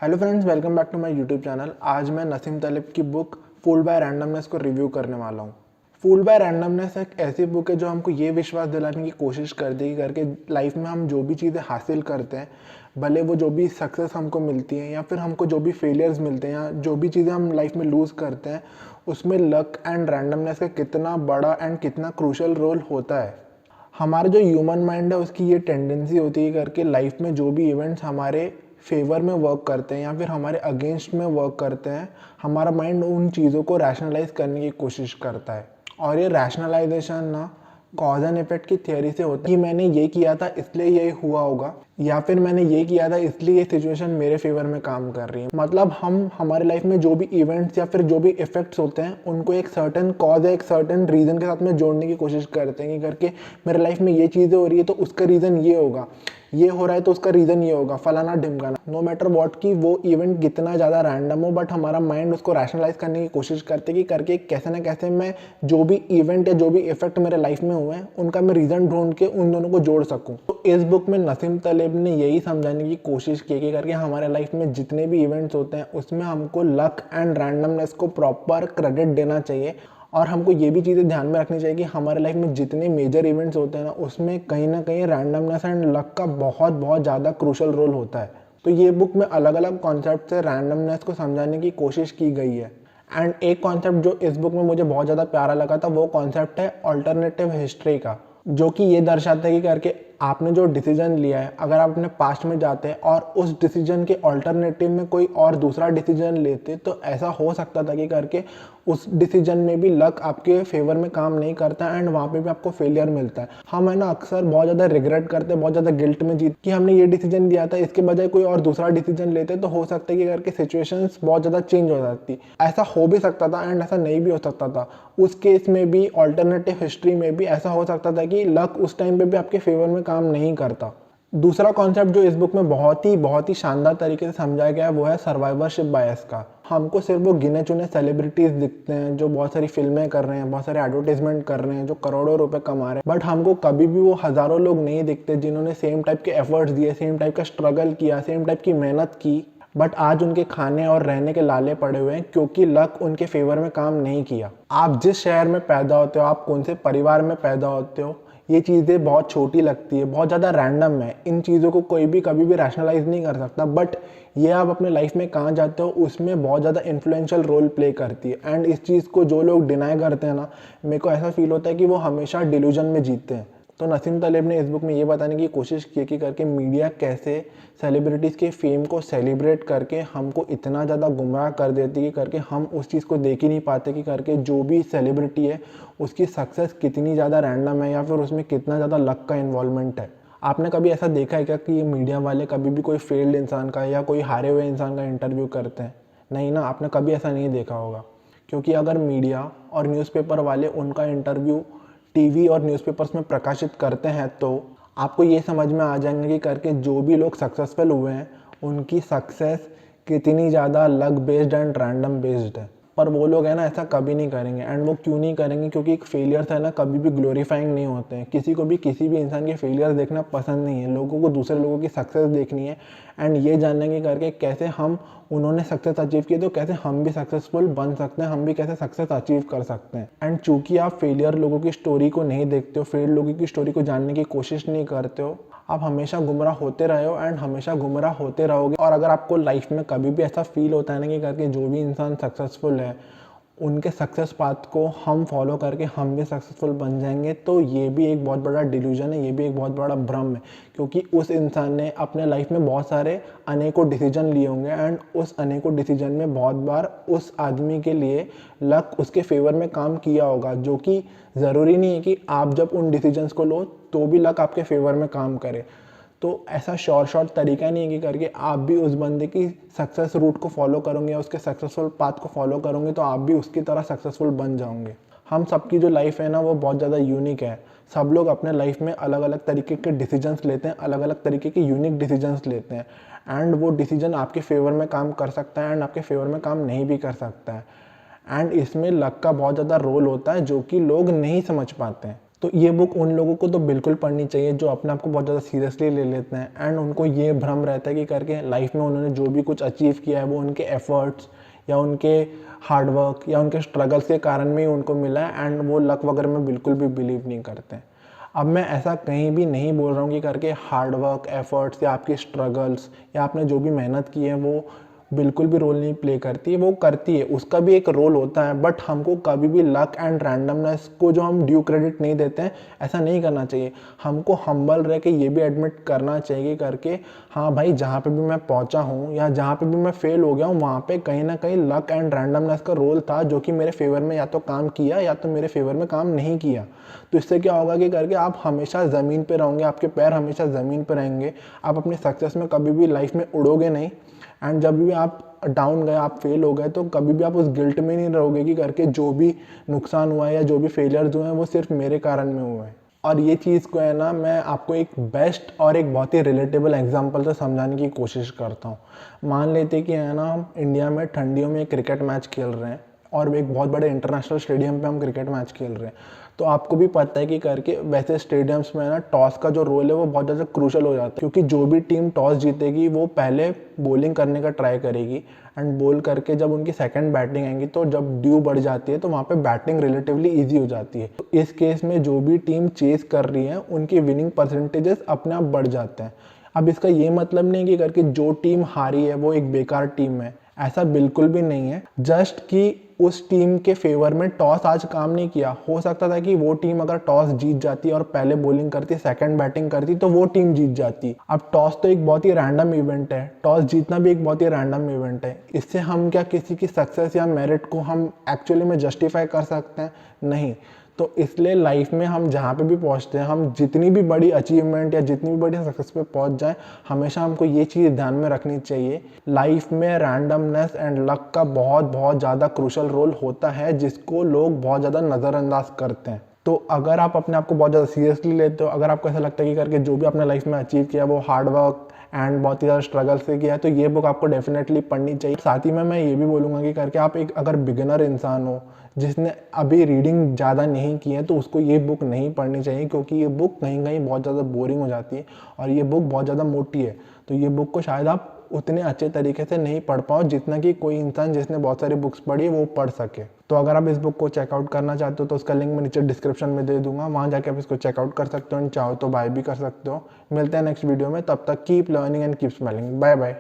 Hello friends, welcome back to my YouTube channel. आज मैं Nassim Taleb की book fooled by randomness को review करने वाला हूँ। फूल्ड बाय रैंडमनेस एक ऐसी बुक है जो हमको ये विश्वास दिलाने की कोशिश करती है करके लाइफ में हम जो भी चीज़ें हासिल करते हैं, भले वो जो भी सक्सेस हमको मिलती है या फिर हमको जो भी फेलियर्स मिलते हैं या जो भी चीज़ें हम लाइफ में लूज़ करते हैं, उसमें लक एंड रैंडमनेस का कितना बड़ा एंड कितना क्रूशल रोल होता है। हमारा जो ह्यूमन माइंड है उसकी ये टेंडेंसी होती है करके लाइफ में जो भी इवेंट्स हमारे फेवर में वर्क करते हैं या फिर हमारे अगेंस्ट में वर्क करते हैं, हमारा माइंड उन चीज़ों को रैशनलाइज करने की कोशिश करता है। और ये रैशनलाइजेशन ना कॉज एंड इफेक्ट की थियोरी से होता है कि मैंने ये किया था इसलिए ये हुआ होगा, या फिर मैंने ये किया था इसलिए ये सिचुएशन मेरे फेवर में काम कर रही है। मतलब हम हमारे लाइफ में जो भी इवेंट्स या फिर जो भी इफेक्ट्स होते हैं उनको एक सर्टेन कॉज या एक सर्टेन रीज़न के साथ में जोड़ने की कोशिश करते हैं कि करके मेरे लाइफ में ये चीज़ें हो रही है तो उसका रीज़न ये होगा, ये हो रहा है तो उसका रीज़न ये होगा, फलाना ढिमकाना। नो मैटर वॉट कि वो इवेंट कितना ज़्यादा रैंडम हो, बट हमारा माइंड उसको रैशनलाइज करने की कोशिश करते हैं कि करके कैसे ना कैसे मैं जो भी इवेंट या जो भी इफेक्ट मेरे लाइफ में हुए हैं उनका मैं रीज़न ढूंढ के उन दोनों को जोड़ सकूँ। तो इस बुक में नसीम तलेब ने यही समझाने की कोशिश की कि करके हमारे लाइफ में जितने भी इवेंट्स होते हैं उसमें हमको लक एंड रैंडमनेस को प्रॉपर क्रेडिट देना चाहिए। और हमको ये भी चीज़ें ध्यान में रखनी चाहिए कि हमारे लाइफ में जितने मेजर इवेंट्स होते हैं ना उसमें कहीं ना कहीं रैंडमनेस एंड लक का बहुत बहुत ज़्यादा क्रूशल रोल होता है। तो ये बुक में अलग अलग कॉन्सेप्ट से रैंडमनेस को समझाने की कोशिश की गई है। एंड एक कॉन्सेप्ट जो इस बुक में मुझे बहुत ज़्यादा प्यारा लगा था वो कॉन्सेप्ट है ऑल्टरनेटिव हिस्ट्री का, जो कि ये दर्शाता है कि करके आपने जो डिसीजन लिया है, अगर आप अपने पास्ट में जाते हैं और उस डिसीजन के ऑल्टरनेटिव में कोई और दूसरा डिसीजन लेते तो ऐसा हो सकता था कि करके उस डिसीजन में भी लक आपके फेवर में काम नहीं करता एंड वहाँ पे भी आपको फेलियर मिलता है। हम है ना अक्सर बहुत ज़्यादा रिग्रेट करते हैं, बहुत ज़्यादा गिल्ट में जीत कि हमने ये डिसीजन लिया था, इसके बजाय कोई और दूसरा डिसीजन लेते तो हो सकता है कि करके सिचुएशंस बहुत ज़्यादा चेंज हो जाती। ऐसा हो भी सकता था एंड ऐसा नहीं भी हो सकता था। उस केस में भी ऑल्टरनेटिव हिस्ट्री में भी ऐसा हो सकता था कि लक उस टाइम पे भी आपके फेवर में काम नहीं करता। दूसरा कॉन्सेप्ट जो इस बुक में बहुत ही शानदार तरीके से समझाया गया है वो है सर्वाइवरशिप बायस का। हमको सिर्फ वो गिने चुने सेलिब्रिटीज दिखते हैं जो बहुत सारी फिल्में कर रहे हैं, बहुत सारे एडवर्टाइजमेंट कर रहे हैं, जो करोड़ों रुपए कमा रहे हैं, बट हमको कभी भी वो हज़ारों लोग नहीं दिखते जिन्होंने सेम टाइप के एफर्ट्स दिए, सेम टाइप का स्ट्रगल किया, सेम टाइप की मेहनत की, बट आज उनके खाने और रहने के लाले पड़े हुए हैं क्योंकि लक उनके फेवर में काम नहीं किया। आप जिस शहर में पैदा होते हो, आप कौन से परिवार में पैदा होते हो, ये चीज़ें बहुत छोटी लगती है, बहुत ज़्यादा रैंडम है, इन चीज़ों को कोई भी कभी भी रैशनलाइज नहीं कर सकता, बट ये आप अपने लाइफ में कहाँ जाते हो उसमें बहुत ज़्यादा इन्फ्लुएंशियल रोल प्ले करती है। एंड इस चीज़ को जो लोग डिनाई करते हैं ना, मेरे को ऐसा फील होता है कि वो हमेशा डिल्यूजन में जीते हैं। तो नसीम तलेब ने इस बुक में ये बताने की कोशिश की कि करके मीडिया कैसे सेलिब्रिटीज़ के फेम को सेलिब्रेट करके हमको इतना ज़्यादा गुमराह कर देती है कि करके हम उस चीज़ को देख ही नहीं पाते कि करके जो भी सेलिब्रिटी है उसकी सक्सेस कितनी ज़्यादा रैंडम है या फिर उसमें कितना ज़्यादा लक का इन्वॉल्वमेंट है। आपने कभी ऐसा देखा है क्या कि ये मीडिया वाले कभी भी कोई फेल्ड इंसान का या कोई हारे हुए इंसान का इंटरव्यू करते हैं? नहीं ना, आपने कभी ऐसा नहीं देखा होगा। क्योंकि अगर मीडिया और न्यूज़पेपर वाले उनका इंटरव्यू टीवी और न्यूज़पेपर्स में प्रकाशित करते हैं तो आपको ये समझ में आ जाएंगे कि करके जो भी लोग सक्सेसफुल हुए हैं उनकी सक्सेस कितनी ज़्यादा luck based and random based है। पर वो लोग है ना ऐसा कभी नहीं करेंगे। एंड वो क्यों नहीं करेंगे? क्योंकि एक फेलियर्स है ना कभी भी ग्लोरीफाइंग नहीं होते हैं। किसी को भी किसी भी इंसान के फेलियर देखना पसंद नहीं है। लोगों को दूसरे लोगों की सक्सेस देखनी है एंड ये जानने की करके कैसे हम उन्होंने सक्सेस अचीव की तो कैसे हम भी सक्सेसफुल बन सकते हैं, हम भी कैसे सक्सेस अचीव कर सकते हैं। एंड चूंकि आप फेलियर लोगों की स्टोरी को नहीं देखते हो, फेल लोगों की स्टोरी को जानने की कोशिश नहीं करते हो, आप हमेशा गुमराह होते रहे हो एंड हमेशा गुमराह होते रहोगे। और अगर आपको लाइफ में कभी भी ऐसा फील होता है ना कि करके जो भी इंसान सक्सेसफुल है उनके सक्सेस पाथ को हम फॉलो करके हम भी सक्सेसफुल बन जाएंगे, तो ये भी एक बहुत बड़ा डिल्यूजन है, ये भी एक बहुत बड़ा भ्रम है। क्योंकि उस इंसान ने अपने लाइफ में बहुत सारे अनेकों डिसीजन लिए होंगे एंड उस अनेकों डिसीजन में बहुत बार उस आदमी के लिए लक उसके फेवर में काम किया होगा, जो कि ज़रूरी नहीं है कि आप जब उन डिसीजंस को लो तो भी लक आपके फेवर में काम करे। तो ऐसा शॉर्ट तरीका नहीं है कि करके आप भी उस बंदे की सक्सेस रूट को फॉलो करोगे या उसके सक्सेसफुल पाथ को फॉलो करोगे तो आप भी उसकी तरह सक्सेसफुल बन जाओगे। हम सबकी जो लाइफ है ना वो बहुत ज़्यादा यूनिक है। सब लोग अपने लाइफ में अलग अलग तरीके के डिसीजंस लेते हैं, अलग अलग तरीके के यूनिक डिसीजंस लेते हैं एंड वो डिसीजन आपके फेवर में काम कर सकता है एंड आपके फेवर में काम नहीं भी कर सकता है। एंड इसमें लक का बहुत ज़्यादा रोल होता है जो कि लोग नहीं समझ पाते हैं। तो ये बुक उन लोगों को तो बिल्कुल पढ़नी चाहिए जो अपने आप को बहुत ज़्यादा सीरियसली ले लेते हैं एंड उनको ये भ्रम रहता है कि करके लाइफ में उन्होंने जो भी कुछ अचीव किया है वो उनके एफर्ट्स या उनके हार्डवर्क या उनके स्ट्रगल्स के कारण में ही उनको मिला है एंड वो लक वगैरह में बिल्कुल भी बिलीव नहीं करते हैं। अब मैं ऐसा कहीं भी नहीं बोल रहा हूँ कि करके हार्डवर्क एफर्ट्स या आपकी स्ट्रगल्स या आपने जो भी मेहनत की है वो बिल्कुल भी रोल नहीं प्ले करती है, वो करती है, उसका भी एक रोल होता है, बट हमको कभी भी लक एंड रैंडमनेस को जो हम ड्यू क्रेडिट नहीं देते हैं, ऐसा नहीं करना चाहिए। हमको हम्बल रह के ये भी एडमिट करना चाहिए करके हाँ भाई, जहाँ पे भी मैं पहुँचा हूँ या जहाँ पे भी मैं फेल हो गया हूँ वहाँ पे कहीं ना कहीं लक एंड रैंडमनेस का रोल था जो कि मेरे फेवर में या तो काम किया या तो मेरे फेवर में काम नहीं किया। तो इससे क्या होगा कि करके आप हमेशा ज़मीन पे रहोगे, आपके पैर हमेशा ज़मीन पे रहेंगे, आप अपनी सक्सेस में कभी भी लाइफ में उड़ोगे नहीं एंड जब भी आप डाउन गए, आप फेल हो गए, तो कभी भी आप उस गिल्ट में नहीं रहोगे कि करके जो भी नुकसान हुआ है या जो भी फेलियर्स हुए हैं वो सिर्फ मेरे कारण में हुए हैं। और ये चीज़ को है ना, मैं आपको एक बेस्ट और एक बहुत ही रिलेटेबल एग्जांपल से समझाने की कोशिश करता हूँ। मान लेते कि है ना, हम इंडिया में ठंडियों में क्रिकेट मैच खेल रहे हैं और एक बहुत बड़े इंटरनेशनल स्टेडियम पे हम क्रिकेट मैच खेल रहे हैं। तो आपको भी पता है कि करके वैसे स्टेडियम्स में ना टॉस का जो रोल है वो बहुत ज़्यादा क्रूशल हो जाता है, क्योंकि जो भी टीम टॉस जीतेगी वो पहले बॉलिंग करने का ट्राई करेगी एंड बॉल करके जब उनकी सेकंड बैटिंग आएंगी तो जब ड्यू बढ़ जाती है तो वहाँ पे बैटिंग रिलेटिवली ईजी हो जाती है। तो इस केस में जो भी टीम चेस कर रही है उनकी विनिंग परसेंटेजेस अपने आप बढ़ जाते हैं। अब इसका ये मतलब नहीं कि करके जो टीम हारी है वो एक बेकार टीम है, ऐसा बिल्कुल भी नहीं है। जस्ट कि उस टीम के फेवर में टॉस आज काम नहीं किया, हो सकता था कि वो टीम अगर टॉस जीत जाती और पहले बॉलिंग करती, सेकंड बैटिंग करती, तो वो टीम जीत जाती। अब टॉस तो एक बहुत ही रैंडम इवेंट है, टॉस जीतना भी एक बहुत ही रैंडम इवेंट है। इससे हम क्या किसी की सक्सेस या मेरिट को हम एक्चुअली में जस्टिफाई कर सकते हैं? नहीं। तो इसलिए लाइफ में हम जहाँ पे भी पहुँचते हैं, हम जितनी भी बड़ी अचीवमेंट या जितनी भी बड़ी सक्सेस पे पहुँच जाएं, हमेशा हमको ये चीज़ ध्यान में रखनी चाहिए, लाइफ में रैंडमनेस एंड लक का बहुत बहुत ज़्यादा क्रूशल रोल होता है जिसको लोग बहुत ज़्यादा नज़रअंदाज करते हैं। तो अगर आप अपने आप को बहुत ज़्यादा सीरियसली लेते हो, अगर आपको ऐसा लगता है कि करके जो भी आपने लाइफ में अचीव किया वो हार्डवर्क एंड बहुत ही ज़्यादा स्ट्रगल से किया है, तो ये बुक आपको डेफिनेटली पढ़नी चाहिए। साथ ही में मैं ये भी बोलूँगा कि करके आप एक अगर बिगिनर इंसान हो जिसने अभी रीडिंग ज़्यादा नहीं की है तो उसको ये बुक नहीं पढ़नी चाहिए, क्योंकि ये बुक कहीं कहीं बहुत ज़्यादा बोरिंग हो जाती है और ये बुक बहुत ज़्यादा मोटी है। तो ये बुक को शायद आप उतने अच्छे तरीके से नहीं पढ़ पाओ जितना कि कोई इंसान जिसने बहुत सारी बुक्स पढ़ी वो पढ़ सके। तो अगर आप इस बुक को चेकआउट करना चाहते हो तो उसका लिंक मैं नीचे डिस्क्रिप्शन में दे दूंगा, वहाँ जाके आप इसको चेकआउट कर सकते हो एंड चाहो तो बाय भी कर सकते हो। मिलते हैं नेक्स्ट वीडियो में, तब तक keep learning and keep smiling. Bye bye.